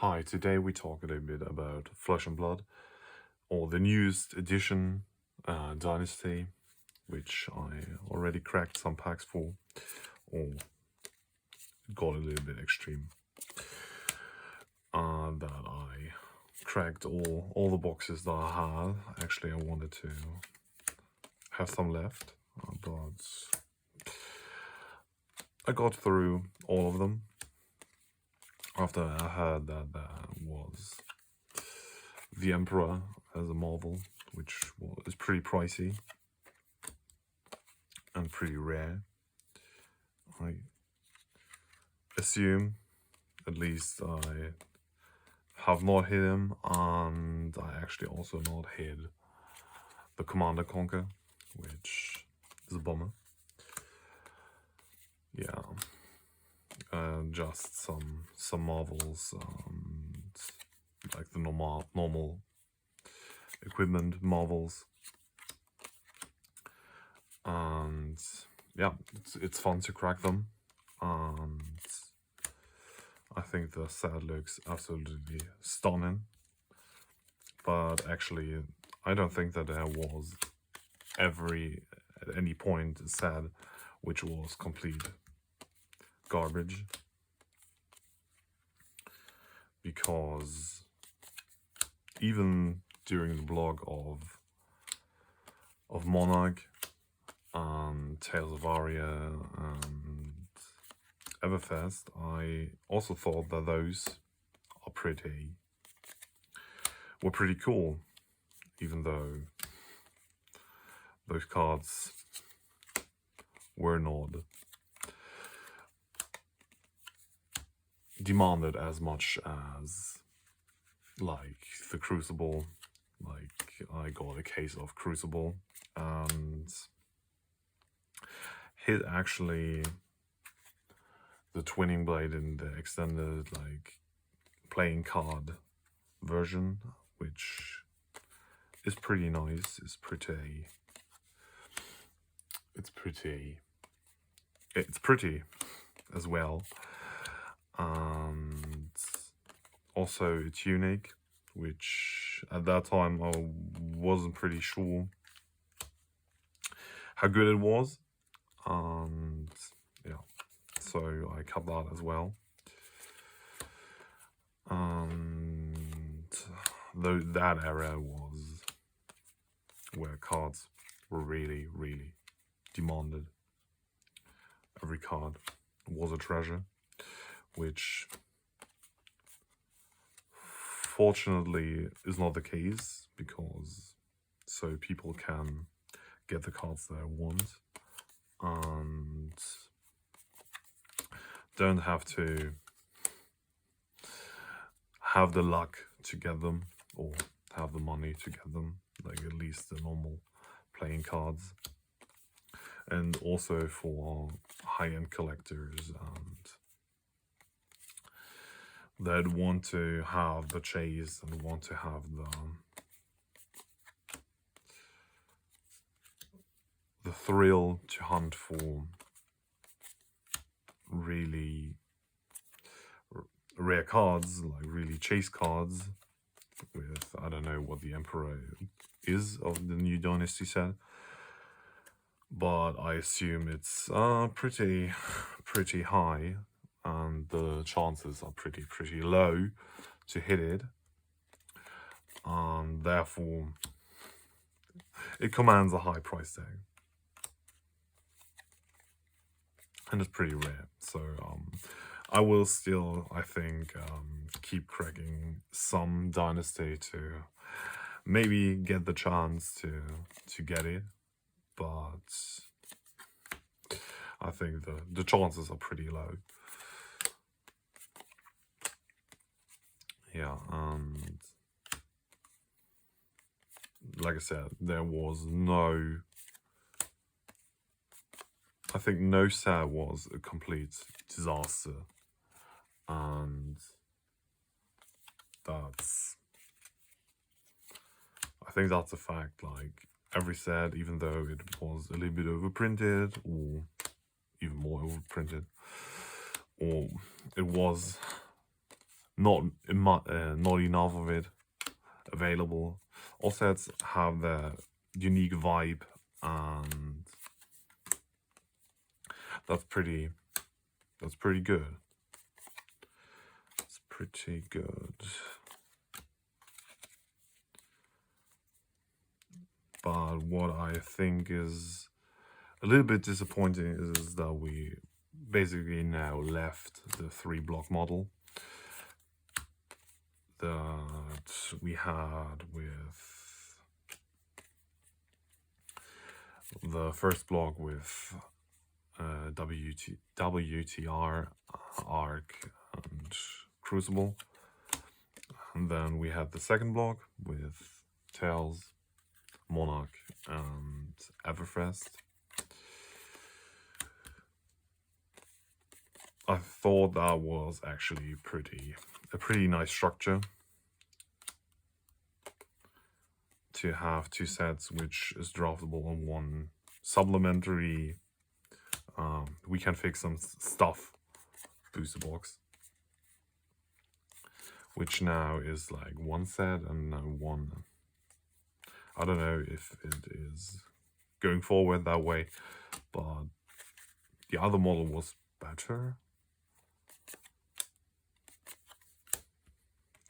Hi, today we talk a little bit about Flesh and Blood, or the newest edition, Dynasty, which I already cracked some packs for, or it got a little bit extreme. That I cracked all the boxes that I had. Actually, I wanted to have some left, but I got through all of them after I heard that there was the Emperor as a Marvel, which is pretty pricey and pretty rare. I assume, at least I have not hit him, and I actually also not hit the Commander Conquer, which is a bummer. Yeah, just some Marvels, like the normal equipment Marvels, and yeah, it's fun to crack them, and I think the set looks absolutely stunning. But actually, I don't think that there was at any point a set which was complete garbage, because even during the blog of Monarch and Tales of Aria and Everfest, I also thought that those were pretty cool, even though those cards were not demanded as much as like the Crucible. Like, I got a case of Crucible and hit actually the Twinning Blade in the extended like playing card version, which is pretty nice. It's pretty as well, and also it's unique, which at that time I wasn't pretty sure how good it was, and yeah, so I cut that as well. And though that era was where cards were really demanded. Every card was a treasure, which fortunately is not the case, because so people can get the cards they want and don't have to have the luck to get them or have the money to get them, like at least the normal playing cards. And also for high-end collectors and that want to have the chase and want to have the thrill to hunt for really rare cards, like really chase cards with, I don't know what the Emperor is of the new Dynasty set, but I assume it's pretty high, and the chances are pretty low to hit it, and therefore it commands a high price tag, and it's pretty rare. So I will still, I think, keep cracking some Dynasty to maybe get the chance to get it, but I think the chances are pretty low. Yeah, and like I said, there was I think no set was a complete disaster, and I think that's a fact. Like, every set, even though it was a little bit overprinted, or even more overprinted, or it was not enough of it available. All sets have their unique vibe, and that's pretty good. It's pretty good. But what I think is a little bit disappointing is that we basically now left the 3-block model that we had with the first block with WTR, Arc, and Crucible. And then we had the second block with Tails, Monarch, and Everfest. I thought that was actually a pretty nice structure to have 2 sets which is draftable on one supplementary we can fix some stuff booster box, which now is like 1 set and now 1. I don't know if it is going forward that way, but the other model was better.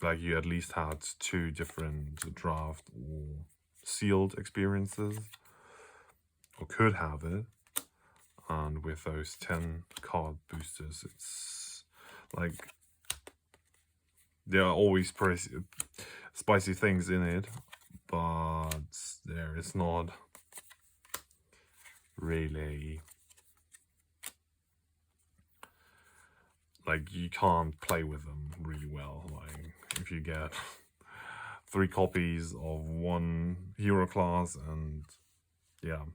Like you at least had 2 different draft or sealed experiences, or could have it. And with those 10 card boosters, it's like there are always spicy things in it, but there is not really, like, you can't play with them really well. Like if you get 3 copies of one hero class, and yeah,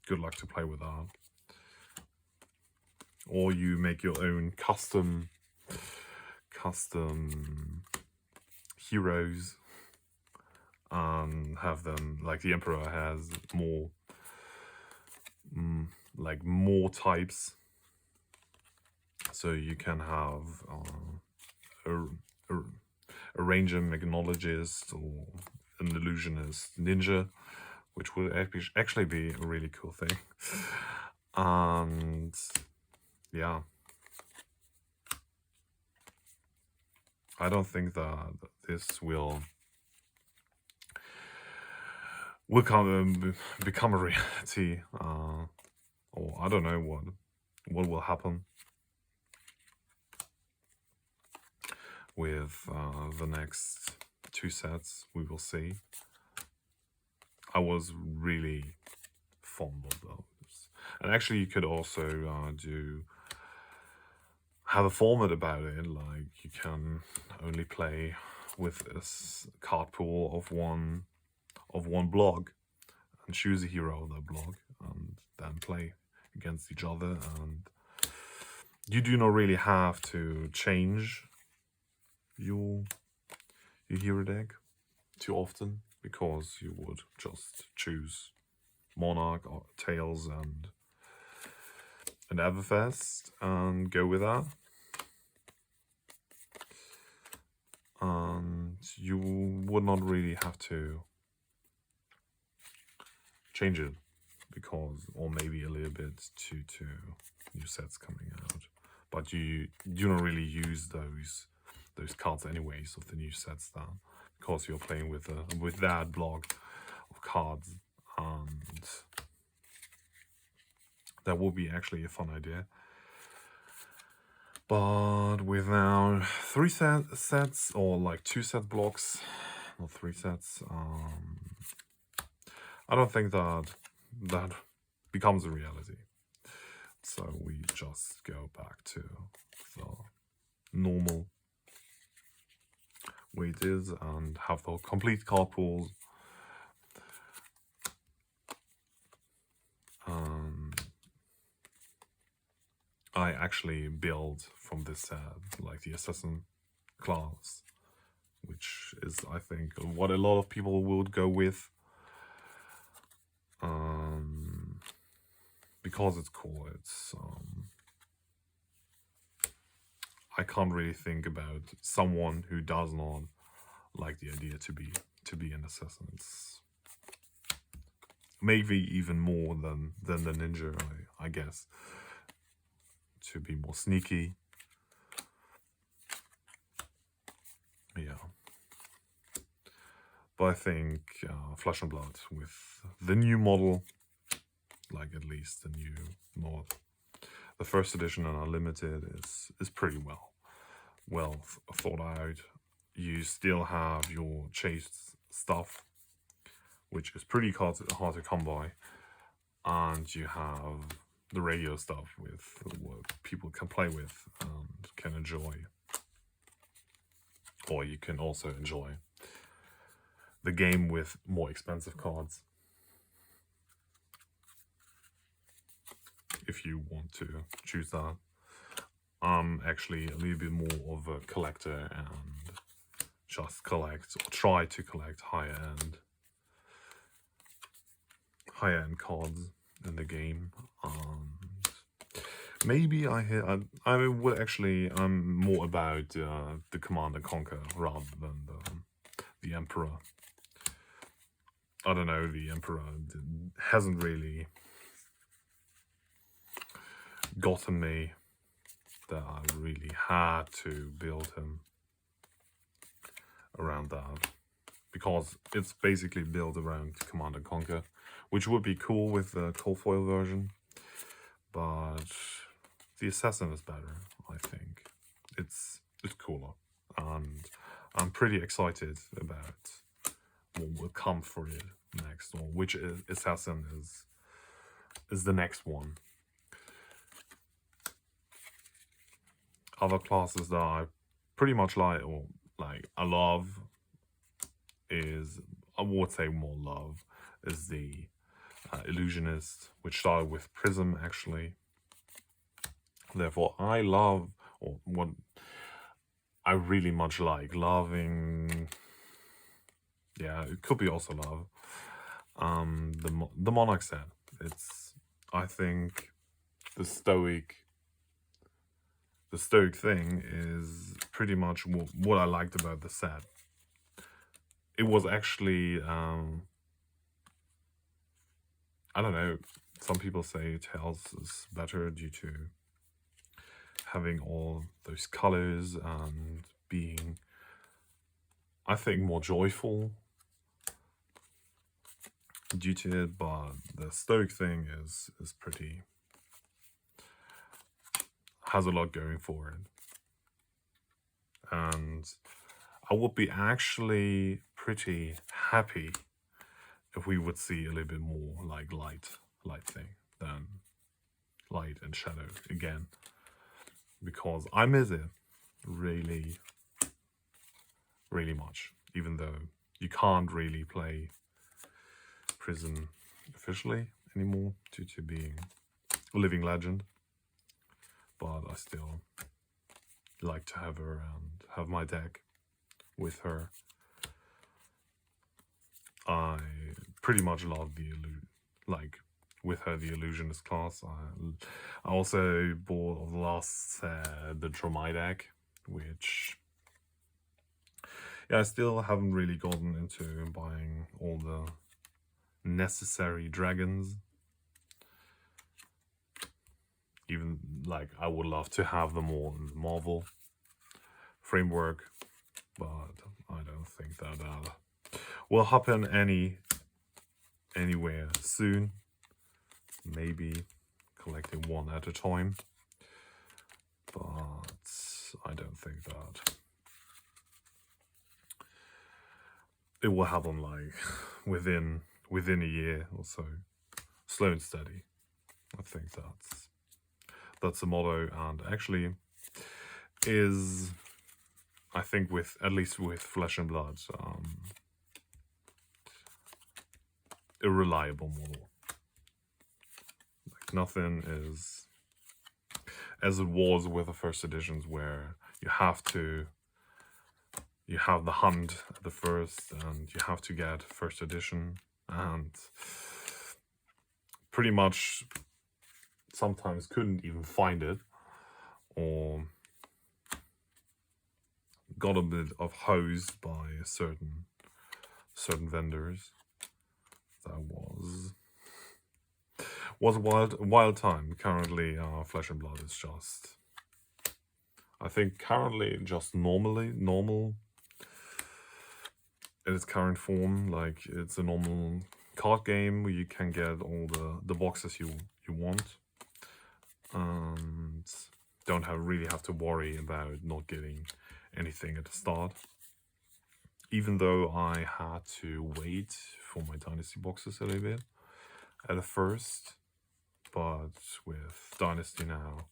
good luck to play with that. Or you make your own custom heroes and have them, like the Emperor has more more types, so you can have a ranger mechnologist or an illusionist ninja, which would actually be a really cool thing. And yeah, I don't think that this will become a reality, or I don't know what will happen with the next 2 sets. We will see. I was really fond of those, and actually you could also have a format about it, like you can only play with this card pool of one block and choose a hero of that block and then play against each other, and you do not really have to change your hero deck too often, because you would just choose Monarch or Tails and Everfest and go with that. And you would not really have to change it, because, or maybe a little bit due to new sets coming out. But you do not really use those cards anyways of the new sets then, because you're playing with that block of cards, and that would be actually a fun idea. But with now 3 sets, or like 2 set blocks, not 3 sets, I don't think that becomes a reality. So we just go back to the normal way it is and have the complete card pools. I actually build from this set, like the assassin class, which is, I think, what a lot of people would go with, because it's cool. It's I can't really think about someone who does not like the idea to be an assassin. It's maybe even more than the ninja, I guess. To be more sneaky. Yeah. But I think Flesh and Blood with the new model, like at least the new mod, the first edition and Unlimited is pretty well thought out. You still have your chase stuff, which is pretty hard to come by, and you have the radio stuff with what people can play with and can enjoy, or you can also enjoy the game with more expensive cards if you want to choose that. I'm actually a little bit more of a collector and just collect or try to collect higher end cards in the game. Maybe I'm more about the Command and Conquer rather than the Emperor. I don't know, the Emperor hasn't really gotten me that I really had to build him around that, because it's basically built around Command and Conquer, which would be cool with the cold foil version, but the Assassin is better. I think it's cooler, and I'm pretty excited about what will come for it next, or which Assassin is the next one. Other classes that I pretty much like, or like I love, is, I would say more love, is the Illusionist, which started with Prism actually. Therefore I love, or what I really much like, loving, yeah, it could be also love, the Monarch set. It's, I think the stoic thing is pretty much what I liked about the set. It was actually, I don't know, some people say Tails is better due to having all those colors and being, I think, more joyful due to it, but the stoic thing is pretty, has a lot going for it. And I would be actually pretty happy if we would see a little bit more like light thing than light and shadow again, because I miss it really, really much, even though you can't really play Prism officially anymore due to being a living legend, but I still like to have her and have my deck with her. I pretty much love the with her the Illusionist class. I also bought last the Dromai deck, which, yeah, I still haven't really gotten into buying all the necessary dragons. Even like I would love to have them all in the Marvel framework, but I don't think that will happen anywhere soon. Maybe collecting one at a time, but I don't think that it will happen like within a year or so. Slow and steady. I think that's the motto, and actually is, I think, with at least with Flesh and Blood, a reliable model. Like, nothing is as it was with the first editions, where you have the hunt at the first, and you have to get first edition, and pretty much sometimes couldn't even find it, or got a bit of hosed by certain vendors. That was a wild time. Currently, Flesh and Blood is just, I think currently just normal in its current form. Like, it's a normal card game where you can get all the boxes you want, and don't really have to worry about not getting anything at the start. Even though I had to wait for my Dynasty boxes a little bit at first, but with Dynasty now,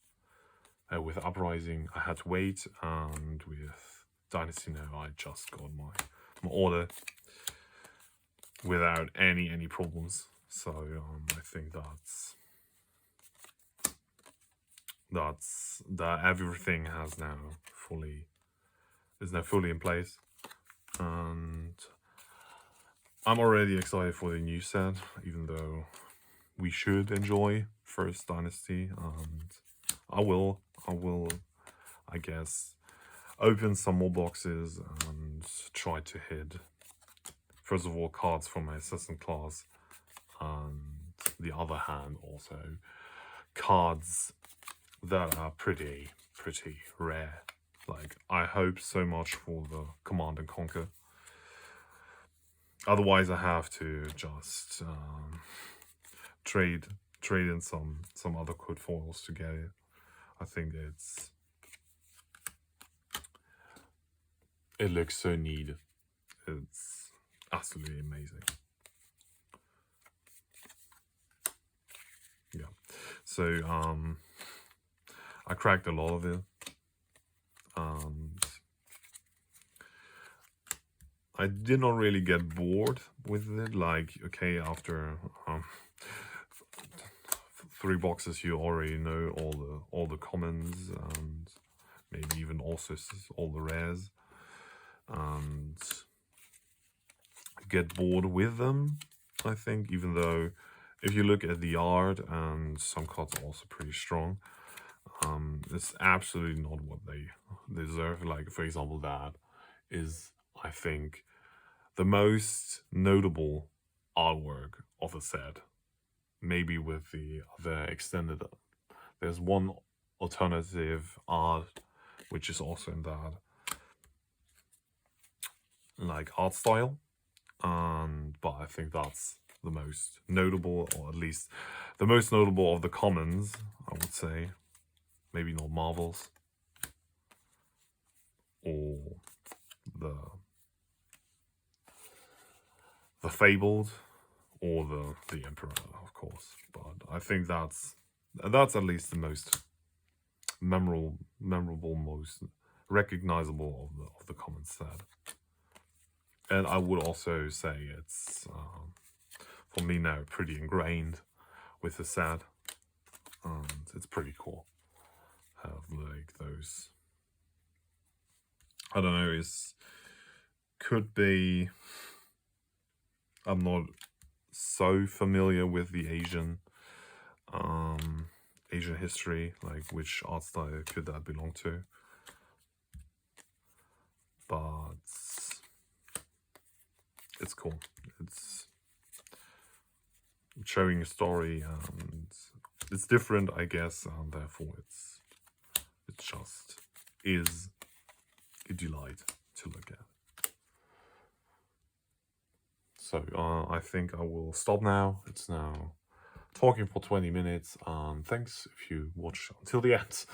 with Uprising, I had to wait, and with Dynasty now, I just got my order without any problems. So I think that everything is now fully in place, and I'm already excited for the new set, even though we should enjoy first Dynasty, and I will, I guess, open some more boxes and try to hit, first of all, cards from my assistant class, and the other hand also cards that are pretty rare. Like, I hope so much for the Command and Conquer. Otherwise, I have to just trade in some other code foils to get it. I think it looks so neat. It's absolutely amazing. Yeah. So I cracked a lot of it, and I did not really get bored with it. Like, okay, after 3 boxes, you already know all the commons, and maybe even also all the rares, and get bored with them, I think, even though if you look at the art, and some cards are also pretty strong, it's absolutely not what they deserve. Like, for example, that is, I think, the most notable artwork of the set. Maybe with the other extended, there's one alternative art which is also in that like art style, but I think that's the most notable, or at least the most notable of the commons, I would say. Maybe not Marvels or the Fabled or the Emperor, of course, but I think that's at least the most memorable, most recognizable of the common set. And I would also say it's for me now pretty ingrained with the set, and it's pretty cool. Have like those, I don't know, could be, I'm not so familiar with the Asian history, like which art style could that belong to, but it's cool. It's showing a story, and it's different, I guess, and therefore it just is a delight to look at. So I think I will stop now. It's now talking for 20 minutes. Thanks if you watch until the end.